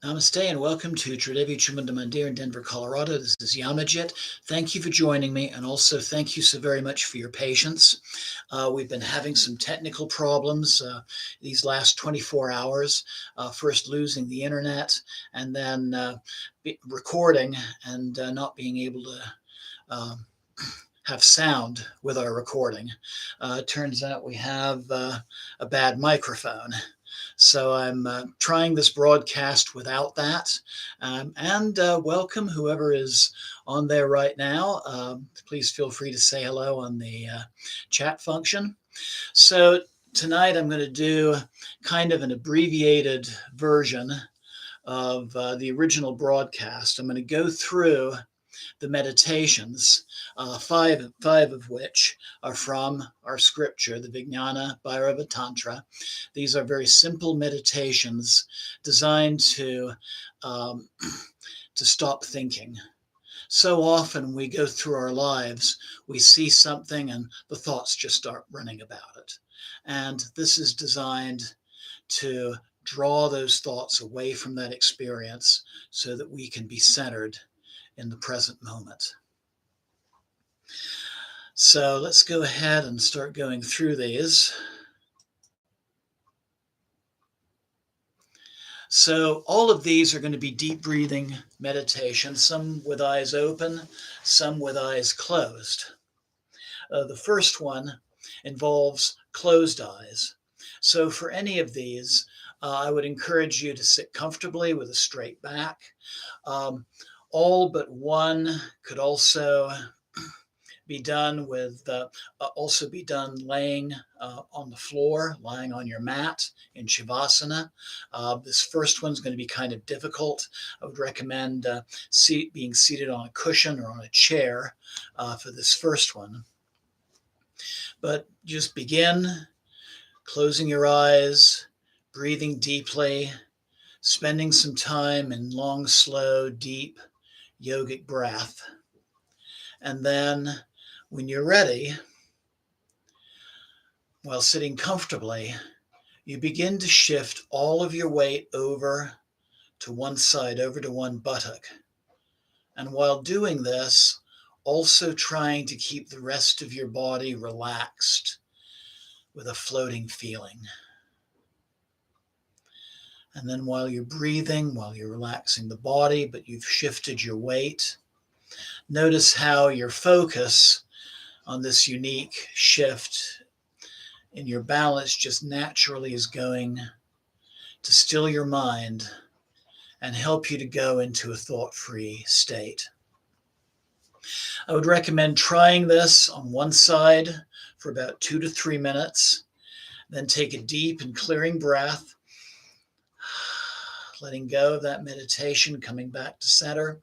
Namaste and welcome to Tridevi Chumunda Mandir in Denver, Colorado. This is Yamajit. Thank you for joining me, and also thank you so very much for your patience. We've been having some technical problems these last 24 hours, first losing the internet and then recording and not being able to have sound with our recording. It turns out we have a bad microphone. So I'm trying this broadcast without that. And welcome whoever is on there right now. Please feel free to say hello on the chat function. So tonight I'm going to do kind of an abbreviated version of the original broadcast. I'm going to go through the meditations, five of which are from our scripture, the Vignana, Bhairava Tantra. These are very simple meditations designed to stop thinking. So often we go through our lives, we see something and the thoughts just start running about it. And this is designed to draw those thoughts away from that experience so that we can be centered in the present moment. So let's go ahead and start going through these. So all of these are going to be deep breathing meditation, some with eyes open, some with eyes closed. The first one involves closed eyes. So for any of these, I would encourage you to sit comfortably with a straight back. All but one could also be done laying on the floor, lying on your mat in Shavasana. This first one's going to be kind of difficult. I would recommend being seated on a cushion or on a chair for this first one. But just begin closing your eyes, breathing deeply, spending some time in long, slow, deep yogic breath. And then when you're ready, while sitting comfortably, you begin to shift all of your weight over to one side, over to one buttock. And while doing this, also trying to keep the rest of your body relaxed with a floating feeling. And then while you're breathing, while you're relaxing the body, but you've shifted your weight, notice how your focus on this unique shift in your balance just naturally is going to still your mind and help you to go into a thought-free state. I would recommend trying this on one side for about 2 to 3 minutes, then take a deep and clearing breath, letting go of that meditation, coming back to center.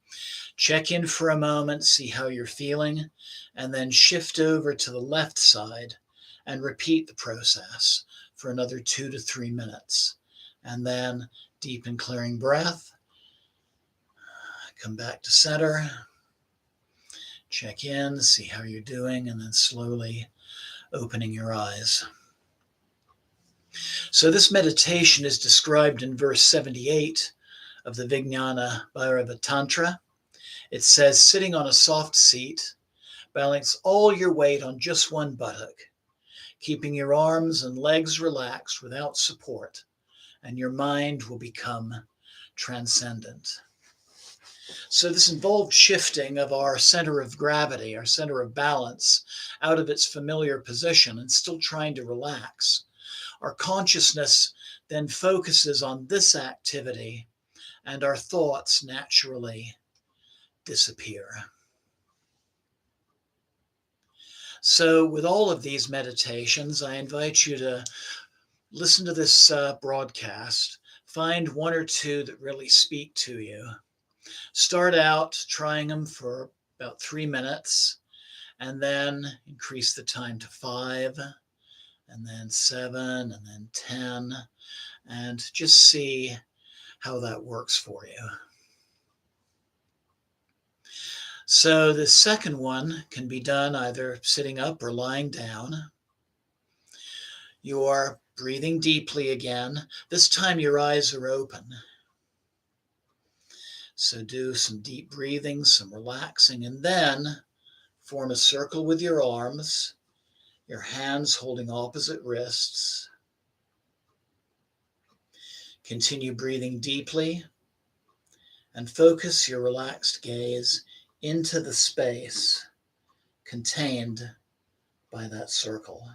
Check in for a moment, see how you're feeling, and then shift over to the left side and repeat the process for another 2 to 3 minutes. And then deep and clearing breath, come back to center, check in, see how you're doing, and then slowly opening your eyes. So this meditation is described in verse 78 of the Vignana Bhairava Tantra. It says, sitting on a soft seat, balance all your weight on just one buttock, keeping your arms and legs relaxed without support, and your mind will become transcendent. So this involved shifting of our center of gravity, our center of balance, out of its familiar position and still trying to relax. Our consciousness then focuses on this activity, and our thoughts naturally disappear. So with all of these meditations, I invite you to listen to this broadcast, find one or two that really speak to you. Start out trying them for about 3 minutes, and then increase the time to 5, and then 7, and then 10, and just see how that works for you. So the second one can be done either sitting up or lying down. You are breathing deeply again. This time your eyes are open. So do some deep breathing, some relaxing, and then form a circle with your arms, your hands holding opposite wrists. Continue breathing deeply and focus your relaxed gaze into the space contained by that circle.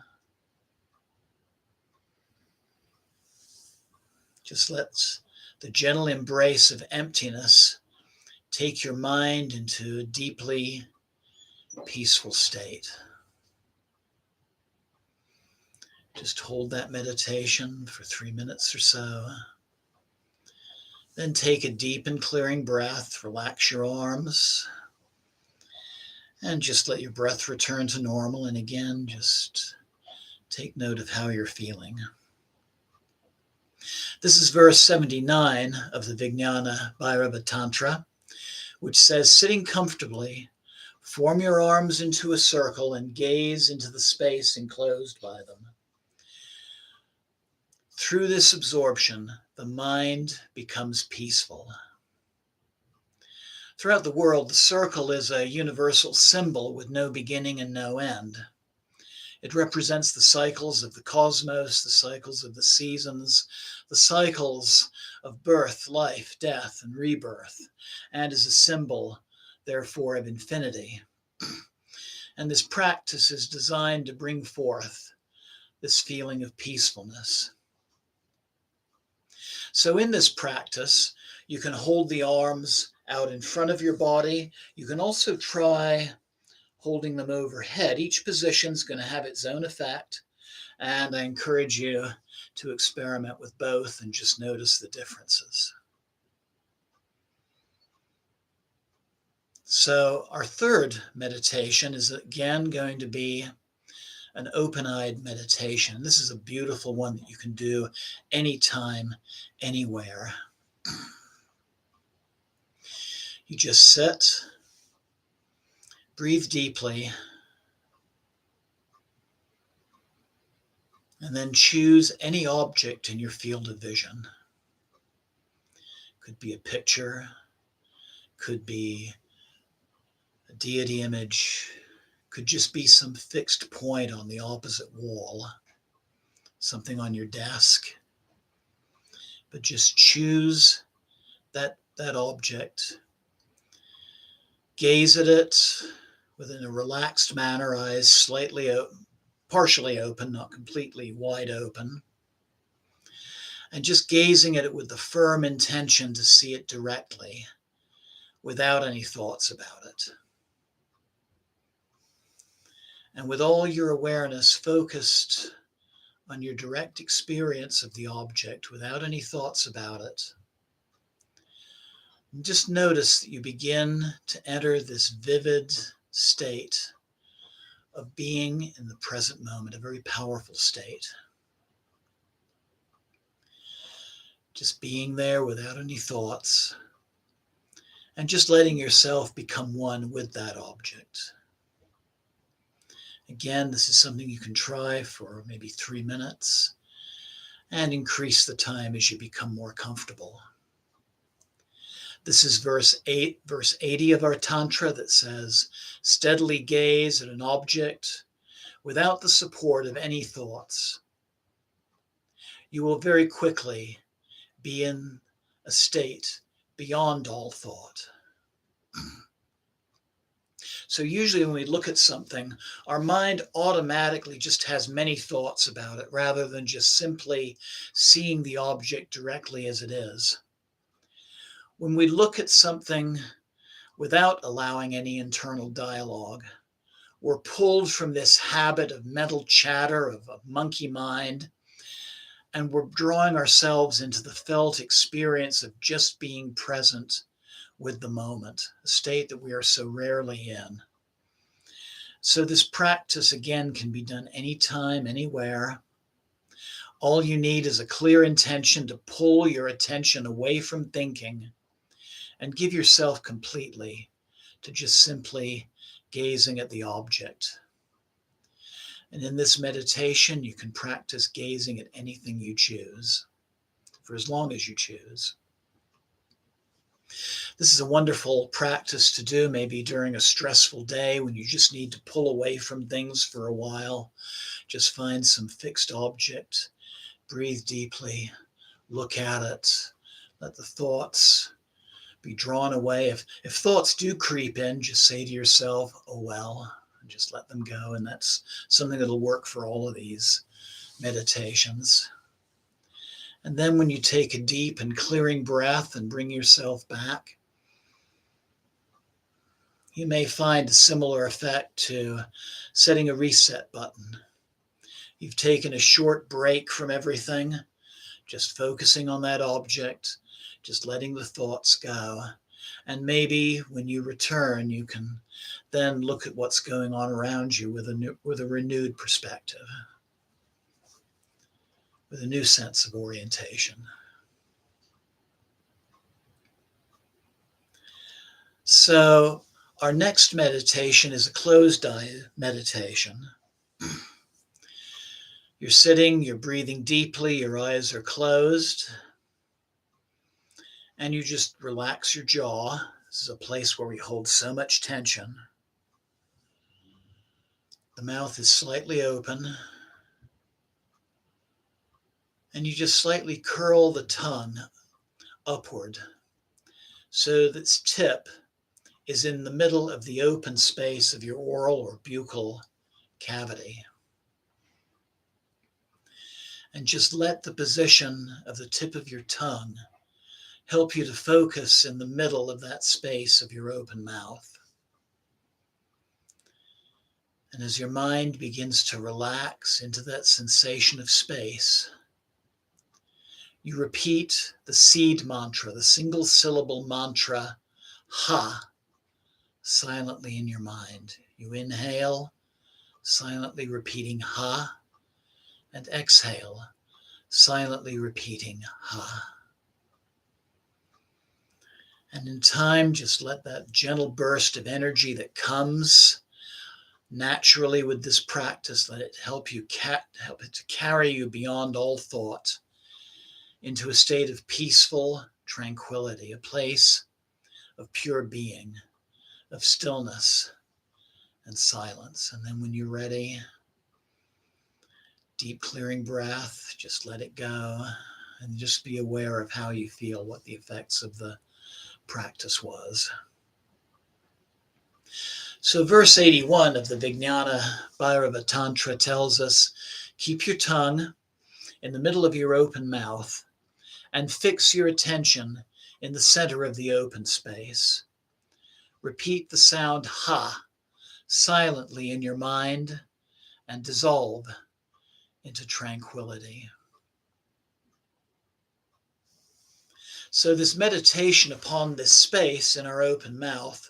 Just let the gentle embrace of emptiness take your mind into a deeply peaceful state. Just hold that meditation for 3 minutes or so. Then take a deep and clearing breath, relax your arms, and just let your breath return to normal. And again, just take note of how you're feeling. This is verse 79 of the Vignana Bhairava Tantra, which says, sitting comfortably, form your arms into a circle and gaze into the space enclosed by them. Through this absorption, the mind becomes peaceful. Throughout the world, the circle is a universal symbol with no beginning and no end. It represents the cycles of the cosmos, the cycles of the seasons, the cycles of birth, life, death, and rebirth, and is a symbol, therefore, of infinity. And this practice is designed to bring forth this feeling of peacefulness. So in this practice, you can hold the arms out in front of your body. You can also try holding them overhead. Each position is going to have its own effect, and I encourage you to experiment with both and just notice the differences. So our third meditation is again going to be an open-eyed meditation. This is a beautiful one that you can do anytime, anywhere. You just sit, breathe deeply, and then choose any object in your field of vision. Could be a picture, could be a deity image, could just be some fixed point on the opposite wall, something on your desk. But just choose that object. Gaze at it within a relaxed manner, eyes slightly partially open, not completely wide open. And just gazing at it with the firm intention to see it directly, without any thoughts about it. And with all your awareness focused on your direct experience of the object, without any thoughts about it, and just notice that you begin to enter this vivid state of being in the present moment, a very powerful state. Just being there without any thoughts, and just letting yourself become one with that object. Again, this is something you can try for maybe 3 minutes and increase the time as you become more comfortable. This is verse 80 of our Tantra that says, steadily gaze at an object without the support of any thoughts. You will very quickly be in a state beyond all thought. So usually when we look at something, our mind automatically just has many thoughts about it rather than just simply seeing the object directly as it is. When we look at something without allowing any internal dialogue, we're pulled from this habit of mental chatter, of monkey mind, and we're drawing ourselves into the felt experience of just being present with the moment, a state that we are so rarely in. So this practice, again, can be done anytime, anywhere. All you need is a clear intention to pull your attention away from thinking and give yourself completely to just simply gazing at the object. And in this meditation, you can practice gazing at anything you choose for as long as you choose. This is a wonderful practice to do maybe during a stressful day when you just need to pull away from things for a while. Just find some fixed object, breathe deeply, look at it, let the thoughts be drawn away. If thoughts do creep in, just say to yourself, oh well, and just let them go. And that's something that'll work for all of these meditations. And then when you take a deep and clearing breath and bring yourself back, you may find a similar effect to setting a reset button. You've taken a short break from everything, just focusing on that object, just letting the thoughts go. And maybe when you return, you can then look at what's going on around you with a renewed perspective, with a new sense of orientation. So our next meditation is a closed eye meditation. You're sitting, you're breathing deeply, your eyes are closed, and you just relax your jaw. This is a place where we hold so much tension. The mouth is slightly open, and you just slightly curl the tongue upward so that its tip is in the middle of the open space of your oral or buccal cavity. And just let the position of the tip of your tongue help you to focus in the middle of that space of your open mouth. And as your mind begins to relax into that sensation of space, you repeat the seed mantra, the single syllable mantra, ha, silently in your mind. You inhale, silently repeating ha, and exhale, silently repeating ha. And in time, just let that gentle burst of energy that comes naturally with this practice, let it help it to carry you beyond all thought into a state of peaceful tranquility, a place of pure being, of stillness and silence. And then when you're ready, deep clearing breath, just let it go and just be aware of how you feel, what the effects of the practice was. So verse 81 of the Vignana Bhairava Tantra tells us, keep your tongue in the middle of your open mouth and fix your attention in the center of the open space. Repeat the sound ha silently in your mind and dissolve into tranquility. So this meditation upon this space in our open mouth,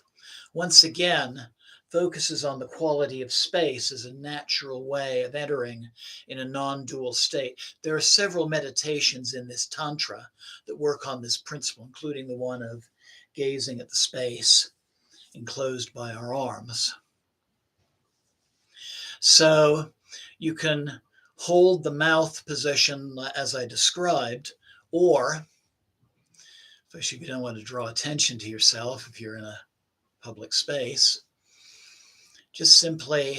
once again, focuses on the quality of space as a natural way of entering in a non-dual state. There are several meditations in this Tantra that work on this principle, including the one of gazing at the space enclosed by our arms. So you can hold the mouth position as I described, or especially if you don't want to draw attention to yourself if you're in a public space, just simply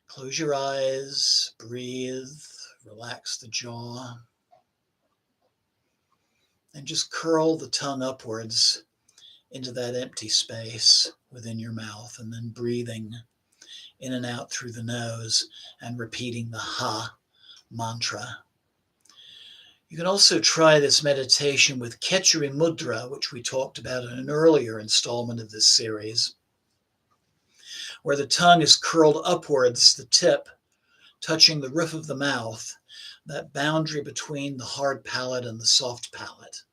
close your eyes, breathe, relax the jaw, and just curl the tongue upwards into that empty space within your mouth, and then breathing in and out through the nose and repeating the ha mantra. You can also try this meditation with Ketchuri Mudra, which we talked about in an earlier installment of this series, where the tongue is curled upwards, the tip touching the roof of the mouth, that boundary between the hard palate and the soft palate.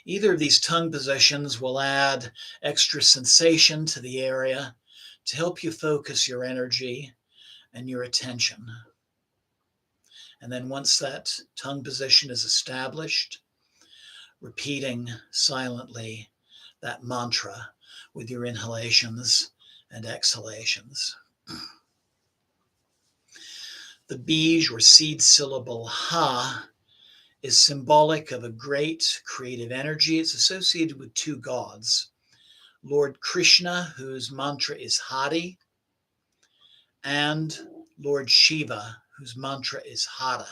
Either of these tongue positions will add extra sensation to the area to help you focus your energy and your attention. And then once that tongue position is established, repeating silently that mantra with your inhalations and exhalations. The bij or seed syllable ha is symbolic of a great creative energy. It's associated with two gods, Lord Krishna, whose mantra is Hari, and Lord Shiva, whose mantra is Hara.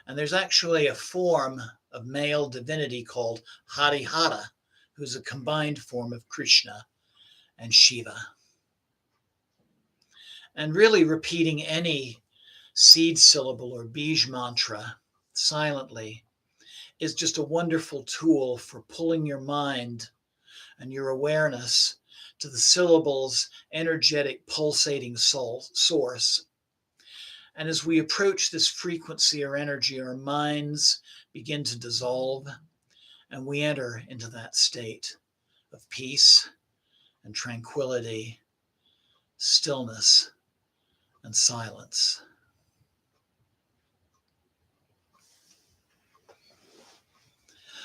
And there's actually a form of male divinity called Harihara, who's a combined form of Krishna and Shiva. And really repeating any seed syllable or bij mantra silently is just a wonderful tool for pulling your mind and your awareness to the syllable's energetic pulsating source. And as we approach this frequency or energy, our minds begin to dissolve and we enter into that state of peace and tranquility, stillness, and silence.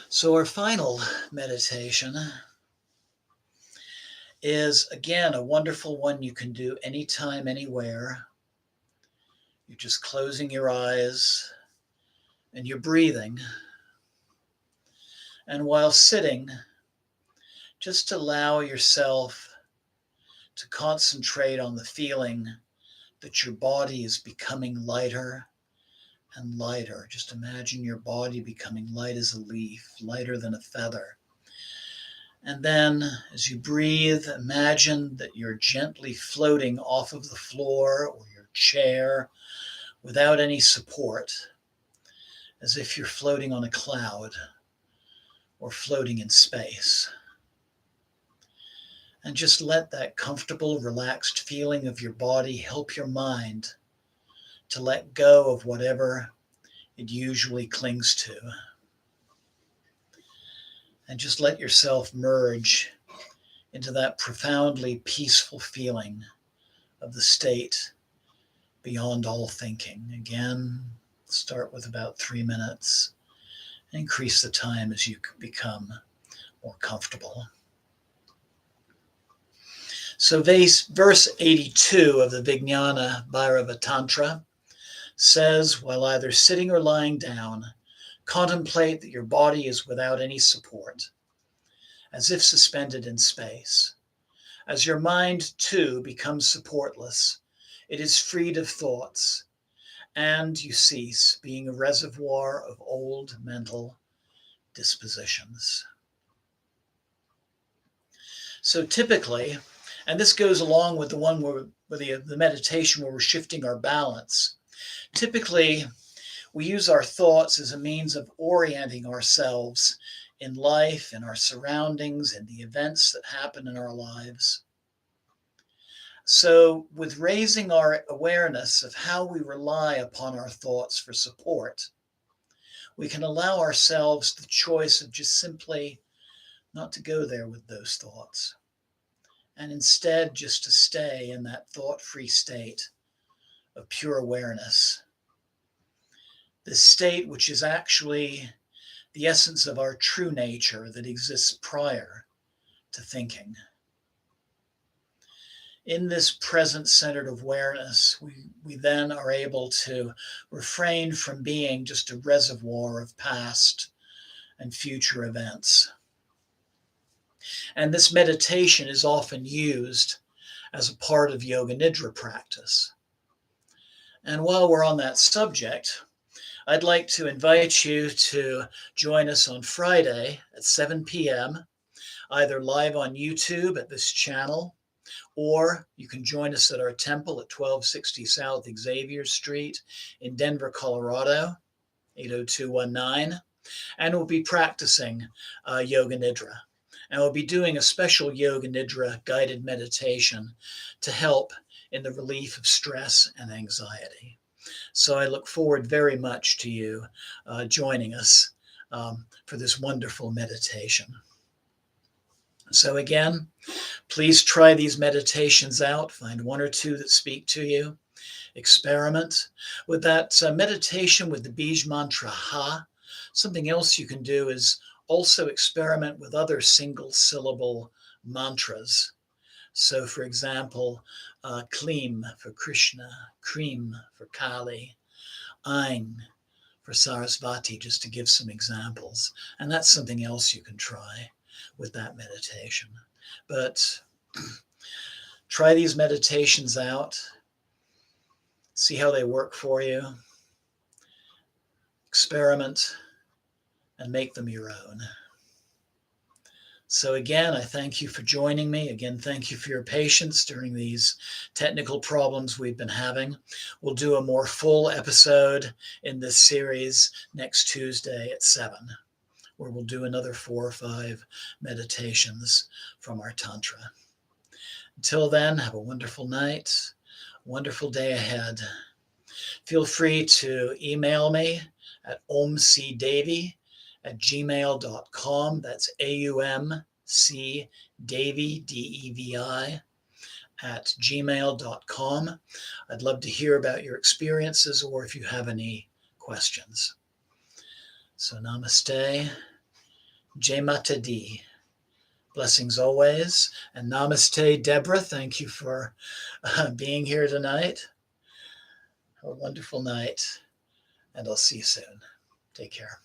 So our final meditation is, again, a wonderful one you can do anytime, anywhere. You're just closing your eyes and you're breathing. And while sitting, just allow yourself to concentrate on the feeling that your body is becoming lighter and lighter. Just imagine your body becoming light as a leaf, lighter than a feather. And then as you breathe, imagine that you're gently floating off of the floor or your chair without any support, as if you're floating on a cloud or floating in space. And just let that comfortable, relaxed feeling of your body help your mind to let go of whatever it usually clings to. And just let yourself merge into that profoundly peaceful feeling of the state beyond all thinking. Again, start with about 3 minutes. Increase the time as you become more comfortable. So verse 82 of the Vignana Bhairava Tantra says, while either sitting or lying down, contemplate that your body is without any support, as if suspended in space. As your mind, too, becomes supportless, it is freed of thoughts, and you cease being a reservoir of old mental dispositions. So typically, and this goes along with the one where the meditation where we're shifting our balance, typically we use our thoughts as a means of orienting ourselves in life, in our surroundings, in the events that happen in our lives. So with raising our awareness of how we rely upon our thoughts for support, we can allow ourselves the choice of just simply not to go there with those thoughts, and instead just to stay in that thought-free state of pure awareness. This state which is actually the essence of our true nature that exists prior to thinking. In this present centered awareness, we then are able to refrain from being just a reservoir of past and future events. And this meditation is often used as a part of yoga nidra practice. And while we're on that subject, I'd like to invite you to join us on Friday at 7 p.m., either live on YouTube at this channel, or you can join us at our temple at 1260 South Xavier Street in Denver, Colorado, 80219. And we'll be practicing Yoga Nidra. And we'll be doing a special Yoga Nidra guided meditation to help in the relief of stress and anxiety. So I look forward very much to you joining us for this wonderful meditation. So again, please try these meditations out. Find one or two that speak to you. Experiment with that meditation with the Bij mantra Ha. Something else you can do is also experiment with other single syllable mantras. So for example, Klim for Krishna, Krim for Kali, Ain for Sarasvati, just to give some examples. And that's something else you can try with that meditation. But try these meditations out. See how they work for you. Experiment and make them your own. So again, I thank you for joining me. Again, thank you for your patience during these technical problems we've been having. We'll do a more full episode in this series next Tuesday at 7, where we'll do another 4 or 5 meditations from our Tantra. Until then, have a wonderful night, wonderful day ahead. Feel free to email me at omcdevi@gmail.com. That's AUMC Devi, DEVI, at gmail.com. I'd love to hear about your experiences or if you have any questions. So namaste, Jai Mata Di. Blessings always. And namaste, Deborah. Thank you for being here tonight. Have a wonderful night, and I'll see you soon. Take care.